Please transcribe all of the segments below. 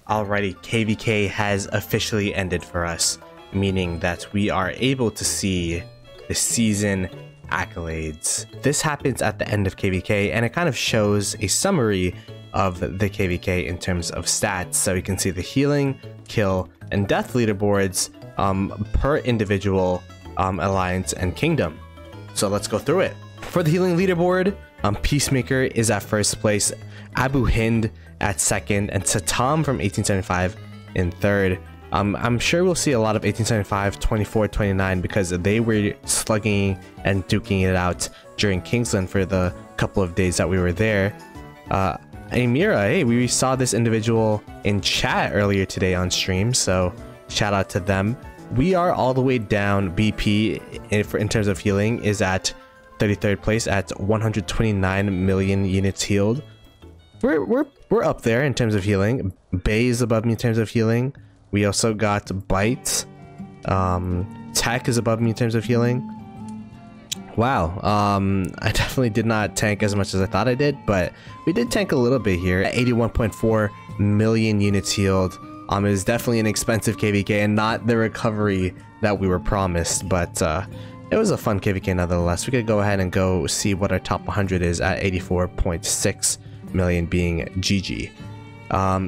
Alrighty, KVK has officially ended for us, meaning that we are able to see the season accolades. This happens at the end of KVK, and it kind of shows a summary of the KVK in terms of stats. So you can see the healing, kill, and death leaderboards per individual alliance and kingdom. So let's go through it. For the healing leaderboard, Peacemaker is at first place, Abu Hind at second, and Satam from 1875 in third. I'm sure we'll see a lot of 1875, 24, 29 because they were slugging and duking it out during Kingsland for the couple of days that we were there. Amira, hey, we saw this individual in chat earlier today on stream, so shout out to them. We are all the way down. BP in terms of healing is at 33rd place at 129 million units healed. We're up there in terms of healing. Bay is above me in terms of healing. We also got Bite. Tech is above me in terms of healing. Wow. I definitely did not tank as much as I thought I did, but we did tank a little bit here. 81.4 million units healed. It is definitely an expensive KVK and not the recovery that we were promised, but it was a fun KVK nonetheless. We could go ahead and go see what our top 100 is at 84.6 million being GG.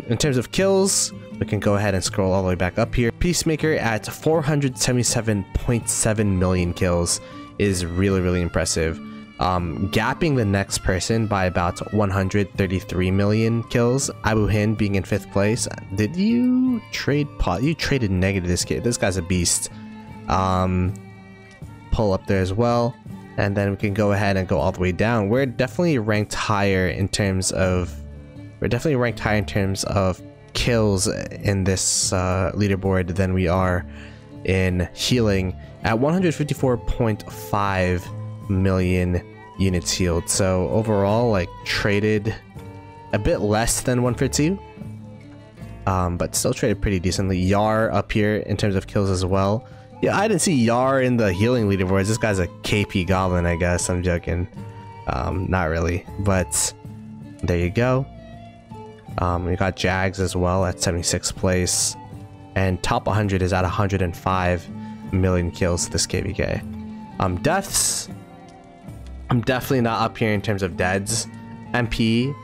In terms of kills, we can go ahead and scroll all the way back up here. Peacemaker at 477.7 million kills is really impressive. Gapping the next person by about 133 million kills. Abu Hind being in 5th place. Did you trade pot? You traded negative this kid. This guy's a beast. Pull up there as well, and then we can go ahead and go all the way down. We're definitely ranked higher in terms of kills in this leaderboard than we are in healing at 154.5 million units healed. So overall, like, traded a bit less than 152, but still traded pretty decently. Yar up here in terms of kills as well. Yeah, I didn't see Yar in the healing leaderboards. This guy's a KP goblin, I guess. I'm joking. Not really, but there you go. We got Jags as well at 76th place, and top 100 is at 105 million kills this KVK. Deaths, I'm definitely not up here in terms of deads. MP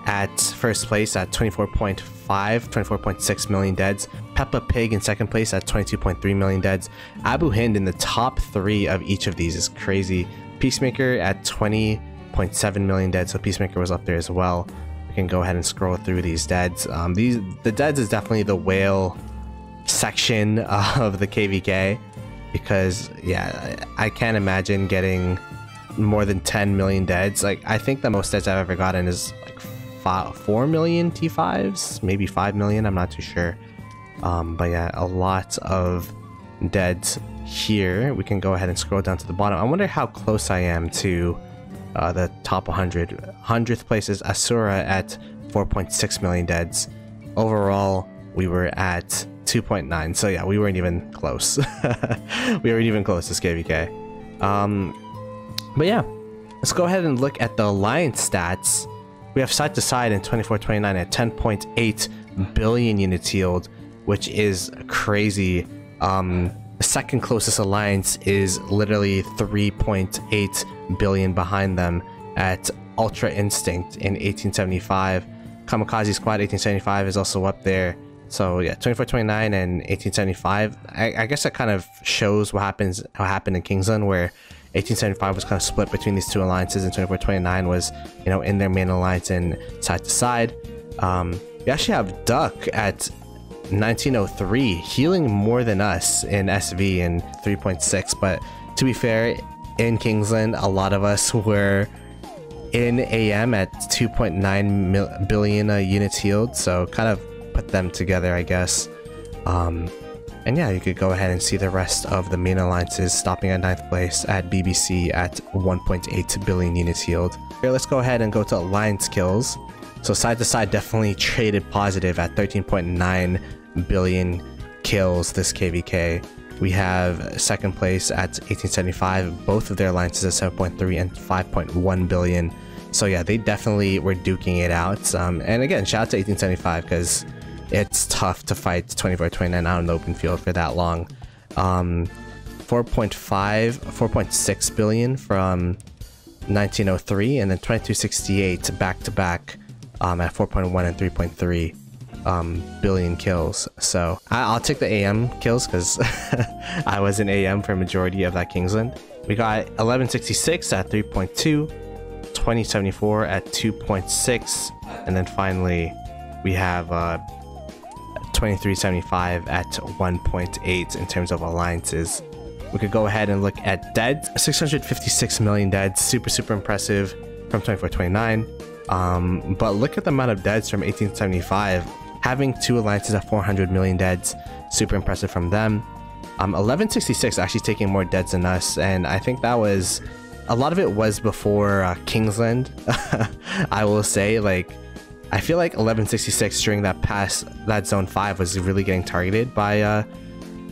at first place at 24.6 million deads. Peppa Pig in second place at 22.3 million deads. Abu Hind in the top 3 of each of these is crazy. Peacemaker at 20.7 million deads, so Peacemaker was up there as well. We can go ahead and scroll through these deads. The deads is definitely the whale section of the KVK, because yeah, I can't imagine getting more than 10 million deads. Like, I think the most deads I've ever gotten is like 4 million T5s, maybe 5 million, I'm not too sure. But yeah, a lot of deads here. We can go ahead and scroll down to the bottom. I wonder how close I am to the top 100. 100th place is Asura at 4.6 million deads. Overall, we were at 2.9. So yeah, we weren't even close. We weren't even close to KVK. But yeah, let's go ahead and look at the alliance stats. We have side to side in 24-29 at 10.8 billion units healed, which is crazy. The second closest alliance is literally 3.8 billion behind them at Ultra Instinct in 1875. Kamikaze Squad 1875 is also up there. So yeah, 24-29 and 1875. I guess that kind of shows what happened in Kingsland, where 1875 was kind of split between these two alliances, and 24-29 was, you know, in their main alliance and side to side. We actually have Duck at 1903 healing more than us in SV in 3.6, but to be fair, in Kingsland a lot of us were in AM at 2.9 billion units healed, so kind of put them together, I guess. And yeah, you could go ahead and see the rest of the main alliances stopping at 9th place at BBC at 1.8 billion units healed. Here, let's go ahead and go to alliance kills. So side to side definitely traded positive at 13.9 billion kills this KVK. We have second place at 1875. Both of their alliances at 7.3 and 5.1 billion. So yeah, they definitely were duking it out. And again, shout out to 1875, because it's tough to fight 2429 out in the open field for that long. 4.6 billion from 1903, and then 2268 back to back at 4.1 and 3.3 billion kills. So I'll take the AM kills because I was in AM for a majority of that Kingsland. We got 1166 at 3.2, 2074 at 2.6, and then finally we have 2375 at 1.8 in terms of alliances. We could go ahead and look at deads. 656 million deads, super impressive from 2429. But look at the amount of deads from 1875. Having 2 alliances at 400 million deads, super impressive from them. 1166 actually taking more deads than us, and I think that was a lot of it was before Kingsland. I will say, like, I feel like 1166 during that zone 5 was really getting targeted by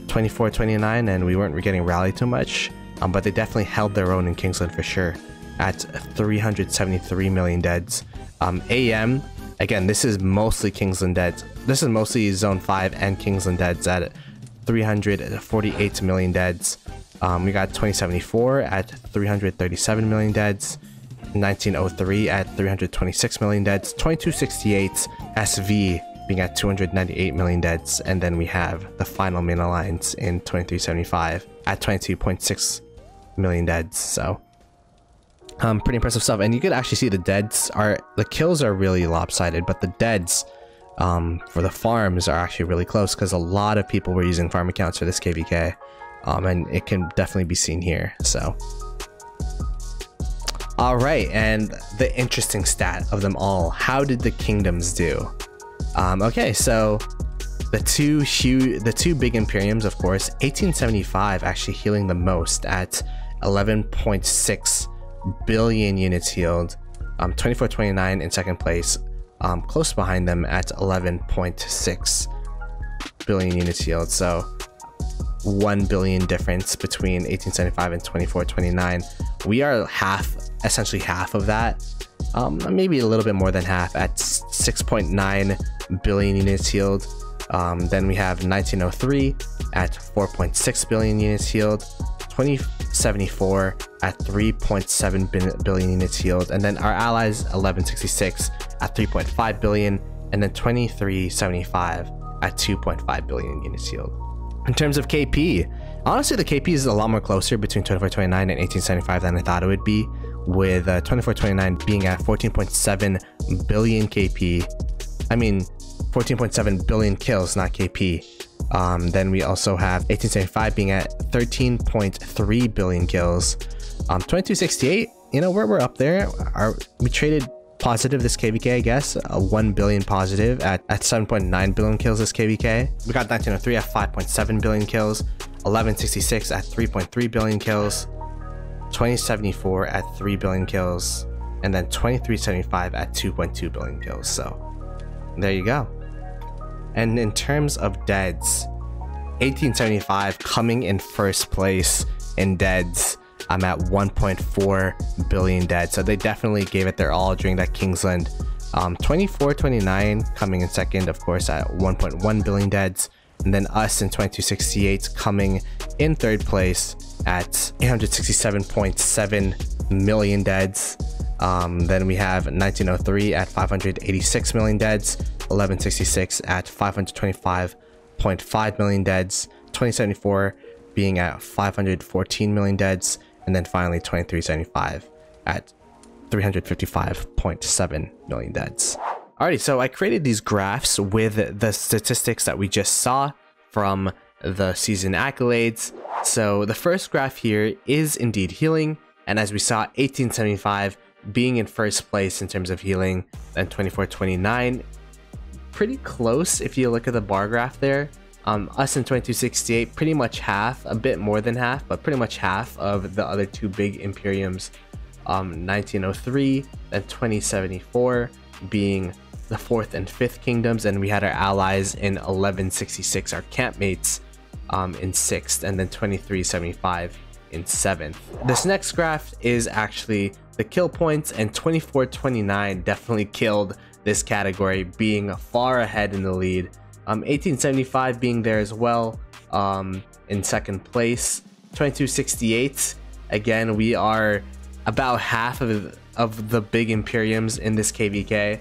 2429, and we weren't getting rallied too much, but they definitely held their own in Kingsland for sure at 373 million deads. AM, again, this is mostly Kingsland deads. This is mostly zone 5 and Kingsland deads at 348 million deads. We got 2074 at 337 million deads, 1903 at 326 million deads, 2268 SV being at 298 million deads, and then we have the final main alliance in 2375 at 22.6 million deads. So pretty impressive stuff. And you could actually see the kills are really lopsided, but the deads for the farms are actually really close because a lot of people were using farm accounts for this KVK, and it can definitely be seen here. So all right, and the interesting stat of them all, how did the kingdoms do? Okay, so the two big imperiums, of course, 1875 actually healing the most at 11.6 billion units healed. 2429 in second place, close behind them at 11.6 billion units healed. So 1 billion difference between 1875 and 2429. We are essentially half of that, maybe a little bit more than half at 6.9 billion units healed. Then we have 1903 at 4.6 billion units healed, 2074 at 3.7 billion units healed, and then our allies 1166 at 3.5 billion, and then 2375 at 2.5 billion units healed. In terms of KP, honestly, the KP is a lot more closer between 2429 and 1875 than I thought it would be, with 2429 being at 14.7 billion KP. I mean, 14.7 billion kills, not KP. Then we also have 1875 being at 13.3 billion kills. 2268, you know, we're up there. We traded positive this KVK, I guess, 1 billion positive at 7.9 billion kills this KVK. We got 1903 at 5.7 billion kills, 1166 at 3.3 billion kills, 2074 at 3 billion kills, and then 2375 at 2.2 billion kills. So there you go. And in terms of deads, 1875 coming in first place in deads. I'm at 1.4 billion dead, so they definitely gave it their all during that Kingsland. 2429 coming in second, of course, at 1.1 billion deads, and then us in 2268 coming in third place at 867.7 million deads. Then we have 1903 at 586 million deads, 1166 at 525.5 million deads, 2074 being at 514 million deads, and then finally 2375 at 355.7 million deads. Alrighty, so I created these graphs with the statistics that we just saw from the season accolades. So the first graph here is indeed healing, and as we saw, 1875 being in first place in terms of healing, and 2429 pretty close if you look at the bar graph there. Us in 2268 pretty much half, a bit more than half, but pretty much half of the other two big imperiums. 1903 and 2074 being the 4th and 5th kingdoms, and we had our allies in 1166, our campmates, in 6th, and then 2375 in 7th. This next graph is actually the kill points, and 2429 definitely killed this category, being far ahead in the lead 1875 being there as well, in second place. 2268, again, we are about half of the big Imperiums in this KVK.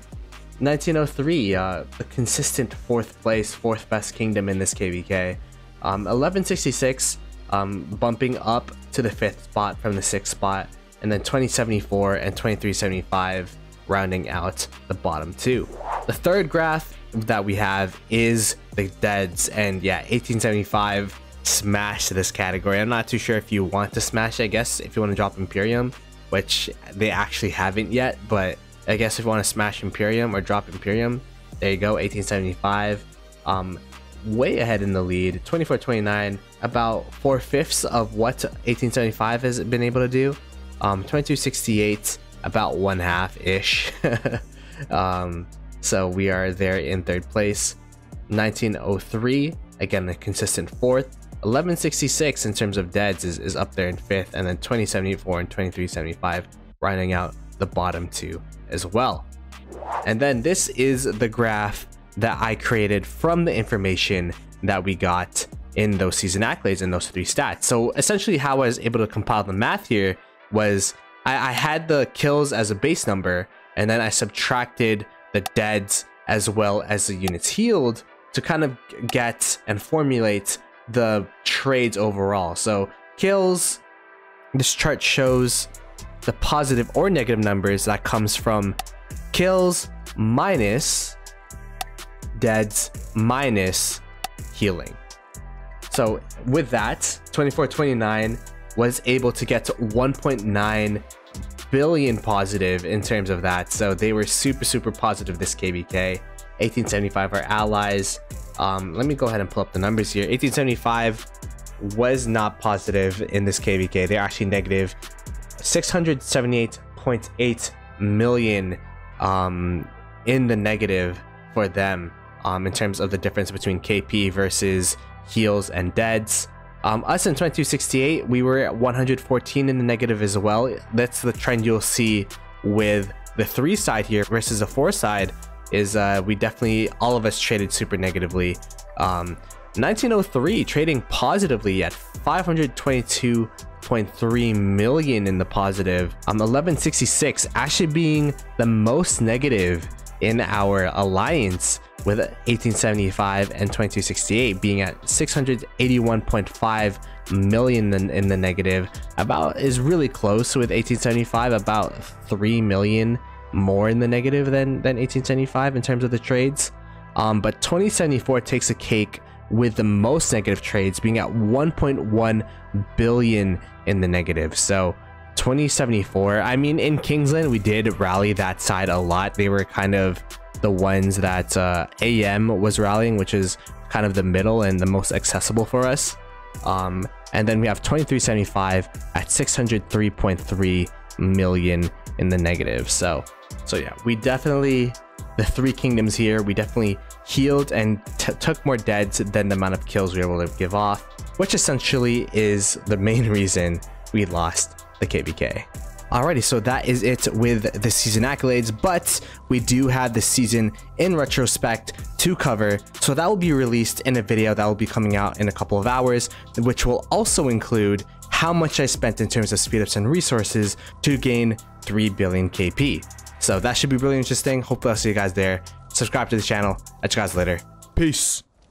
1903, the consistent fourth place, fourth best kingdom in this KVK. 1166, bumping up to the fifth spot from the sixth spot, and then 2074 and 2375 rounding out the bottom two. The third graph that we have is the deads, and yeah, 1875 smashed this category. I'm not too sure if you want to smash, I guess, if you want to drop Imperium, which they actually haven't yet, but I guess if you want to smash Imperium or drop Imperium, there you go. 1875, way ahead in the lead. 2429, about 4/5 of what 1875 has been able to do. 2268, about 1/2 ish. So we are there in third place. 1903, again, a consistent fourth. 1166 in terms of deads is up there in fifth, and then 2074 and 2375 rounding out the bottom two as well. And then this is the graph that I created from the information that we got in those season accolades and those three stats. So essentially how I was able to compile the math here was I had the kills as a base number, and then I subtracted the deads as well as the units healed to kind of get and formulate the trades overall. So kills, this chart shows the positive or negative numbers that comes from kills minus deads minus healing. So with that, 2429 was able to get to 1.9 billion positive in terms of that. So they were super positive this KVK. 1875 are allies. Let me go ahead and pull up the numbers here. 1875 was not positive in this KVK. They're actually negative 678.8 million in the negative for them, in terms of the difference between KP versus heals and deads. Us in 2268, we were at 114 in the negative as well. That's the trend you'll see with the 3 side here versus the 4 side, is we definitely, all of us traded super negatively. 1903 trading positively at 522.3 million in the positive. 1166 actually being the most negative in our alliance, with 1875 and 2268 being at 681.5 million in the negative. About is really close with 1875, about 3 million more in the negative than 1875 in terms of the trades. But 2074 takes a cake with the most negative trades, being at 1.1 billion in the negative. So 2074, I mean, in Kingsland we did rally that side a lot. They were kind of the ones that AM was rallying, which is kind of the middle and the most accessible for us. And then we have 2375 at 603.3 million in the negative. So yeah, we definitely, the 3 kingdoms here, we definitely healed and took more deads than the amount of kills we were able to give off, which essentially is the main reason we lost the KVK. Alrighty, so that is it with the season accolades, but we do have the season in retrospect to cover, so that will be released in a video that will be coming out in a couple of hours, which will also include how much I spent in terms of speedups and resources to gain 3 billion KP. So that should be really interesting. Hopefully I'll see you guys there. Subscribe to the channel. Catch you guys later. Peace.